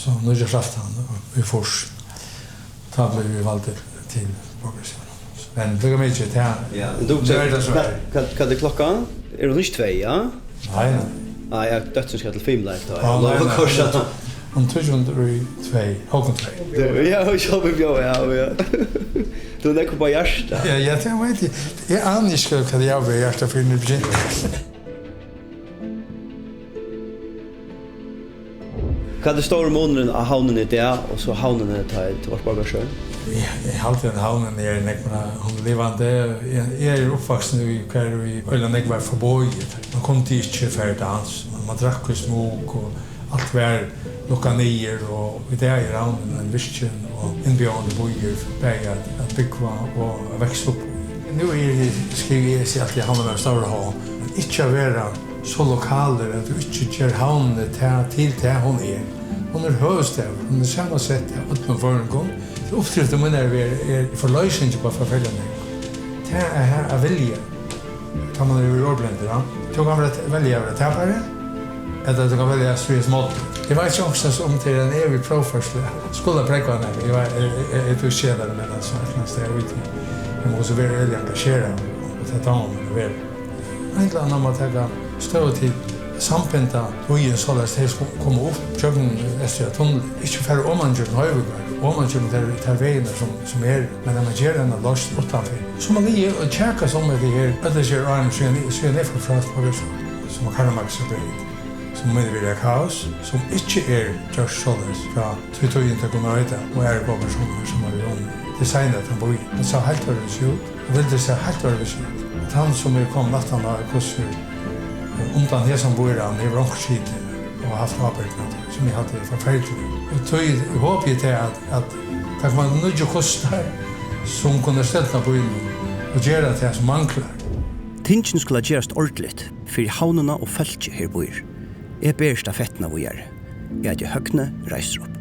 så nyårsafton i Fors. Då blev vi valda till progression. Men det går mycket till här. Ja, kan det klockan? Är det inte 2, ja? Nej. Nej, jag dötsen ska till 5 live då. Ja, Jag lovar korsa. Om 202, Håkon 2. Ja, jag kör med ja. Du lägger på hjärta. Ja, jag vet inte. Jag anar inte vad jag vill hjärta för nu. Kan det stora månaden av havnen i det och så havnen till vårt Borgarsjö? Jag har alltid en havnen i Nekmarna. Hon levande. Jag är uppvuxen i kvar i Öland Nekvar förböjet. Man kom till inte för dans. Man drack smok och allt var lukka ner och i det är havnen en vision och inbjörande bojer för att bygga och växa upp. Nu skriver jag sig att jag hamnar en stor hav. Men inte att vara så lokaler att du inte gör havnen till det hon är. Hon är högstav, hon är samma sätt utan förrgång. Det upptryckte mun är i förlösning på förfällande. Det är här att välja. Tar man över ordbländer, då kan man välja att tappa det. Eller du kan välja Sveriges mått. Det var inte också om till en evig provförsle. Skulle präcka henne. Jag var ett utkedare med den svartnast där ute. Jag måste vara väldigt engagerad och ta om och väl. Inte annan att ta stöd till sampenta och i en sådär steg komma upp tjöggen Östra tunnel. Inte färre omandjörn höjvugar. Omandjörn där vägarna som är. Men när man gör den av lost utanför. Så man ligger och tjäkar som med det här. Att det ser arm så är det för frast på det som man kan maxa börjt. Som menar vi kaos. Som inte är just sådär. Fra tog inte kunna höjta. Och är på personer som har gjort designat han bor i. Han sa helt vad det ser ut. Och vill det säga helt vad det ser ut. Att han som är kom nattan av kurser undan det som bor han är råkskit och haft arbetet som jag hade förfärligt. Och tog jag hoppas jag att det var nödja kostar som kunde ställa på in och göra det som manglar. Tingen skulle göras ordentligt för havnarna och fältje her bor. Jeg ber stafettene vi gjør. Jeg er Høgne reiser opp.